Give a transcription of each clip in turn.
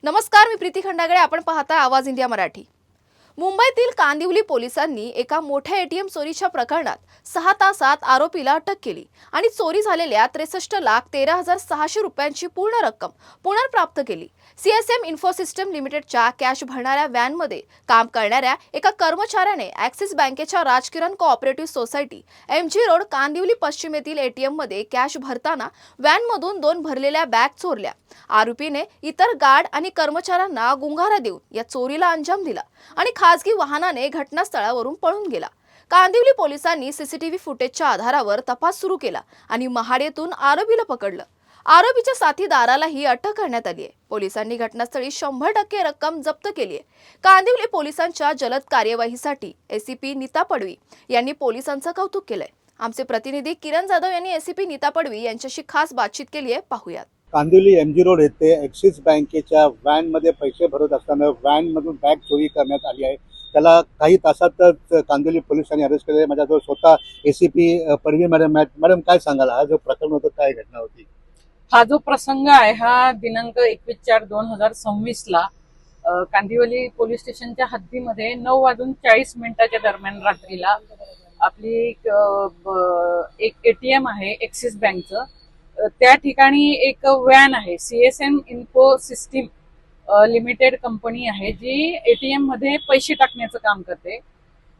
नमस्कार, मी प्रीती खंडागळे. आपण पाहता आवाज इंडिया मराठी. मुंबईतील कांदिवली पोलिसांनी एका मोठ्या एटीएम चोरीच्या प्रकरणात 6 तासात आरोपीला अटक केली आणि चोरी झालेल्या 63,13,600 रुपयांची पूर्ण रक्कम पुनर्प्राप्त केली. सीएसएम इन्फोसिस्टम लिमिटेडच्या कॅश भरणाऱ्या व्हॅनमध्ये काम करणाऱ्या एका कर्मचाऱ्याने ॲक्सिस बँकेच्या Rajkiran cooperative society MG road Kandivali पश्चिम येथील एटीएममध्ये कॅश भरताना व्हॅनमधून 2 भरलेल्या बॅग चोरल्या. आरोपीने इतर गार्ड आणि कर्मचाऱ्यांना गुंगारा देऊन या चोरीला अंजाम दिला आणि खासगी वाहनाने घटनास्थळावरून पळून गेला. कांदिवली पोलिसांनी सीसीटीव्ही फुटेजच्या आधारावर तपास सुरू केला आणि महाडेतून आरोपीला पकडलं. आरोपीच्या साथीदारालाही अटक करण्यात आली आहे. पोलिसांनी घटनास्थळी 100% रक्कम जप्त केली आहे. कांदिवली पोलिसांच्या जलद कार्यवाहीसाठी एसीपी नीता पडवी यांनी पोलिसांचं कौतुक केलंय. आमचे प्रतिनिधी किरण जाधव यांनी एसीपी नीता पडवी यांच्याशी खास बातचीत केली आहे. पाहूयात. कांदिवली एमजी रोड येथे ॲक्सिस बँकेच्या व्हॅनमध्ये पैसे भरत असताना व्हॅनमधून बॅग चोरी करण्यात आली आहे. त्याला काही तासातच कांदिवली पोलिसांनी अरेस्ट केले. माझ्याजवळ स्वतः एसीपी पडवी मॅडम आहेत. मॅडम, काय सांगाल, हा जो प्रकरण होतं, काय घटना होती? हा जो प्रसंग आहे हा दिनांक 21/4/2026 ला कांदिवली पोलीस स्टेशनच्या हद्दीमध्ये 9:40 दरम्यान रात्रीला आपली एक एटीएम आहे ॲक्सिस बँकचं. त्या ठिकाणी एक व्हॅन आहे, CSM info system limited company आहे, जी एटीएम मध्ये पैसे टाकण्याचं काम करते.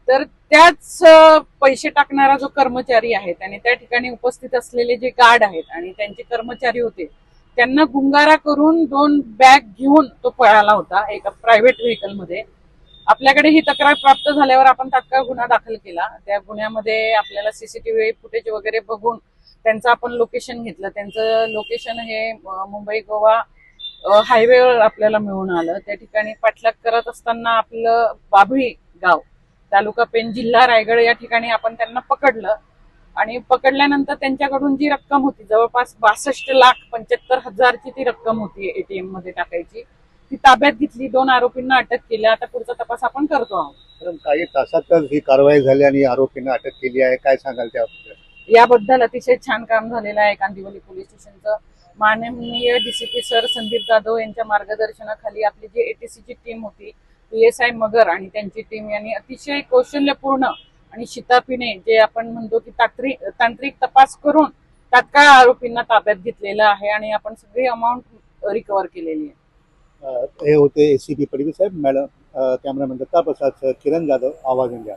तर त्याच पैसे टाकणारा जो कर्मचारी आहे त्याने त्या ठिकाणी उपस्थित असलेले जे गार्ड आहेत आणि त्यांचे कर्मचारी होते त्यांना गुंगारा करून 2 बॅग घेऊन तो पळाला होता एका प्रायव्हेट व्हेकल मध्ये. आपल्याकडे ही तक्रार प्राप्त झाल्यावर आपण तात्काळ गुन्हा दाखल केला. त्या गुन्ह्यामध्ये आपल्याला सीसीटीव्ही फुटेज वगैरे बघून त्यांचं आपण लोकेशन घेतलं. त्यांचं लोकेशन हे मुंबई गोवा हायवेवर आपल्याला मिळून आलं. त्या ठिकाणी पाठलाग करत असताना आपलं बाभळी गाव, तालुका पेण, जिल्हा रायगड या ठिकाणी आपण त्यांना पकडलं आणि पकडल्यानंतर त्यांच्याकडून जी रक्कम होती जवळपास 62,75,000ची ती रक्कम होती एटीएम मध्ये टाकायची, ती ताब्यात घेतली. 2 आरोपींना अटक केली. आता पुढचा तपास आपण करतो आहोत. काही तासातच ही कारवाई झाली आणि आरोपींना अटक केली आहे. काय सांगाल त्याबद्दल? याबद्दल अतिशय छान काम झालेलं आहे कांदिवली पोलीस स्टेशनचं. माननीय डीसीपी सर संदीप जाधव यांच्या मार्गदर्शनाखाली आपली जी एटीसीची टीम होती, PSI मगर आणि त्यांची टीम यांनी अतिशय कौशल्यपूर्ण आणि शिताफीने, जे आपण म्हणतो की तांत्रिक तपास करून तात्काळ आरोपींना ताब्यात घेतलेलं आहे आणि आपण सगळी अमाऊंट रिकव्हर केलेली आहे. हे होते एसीपी पडवी साहेब. मॅडम, कॅमेरामॅन दत्ता प्रसाद सर, किरण जाधव, आवाज इंडिया.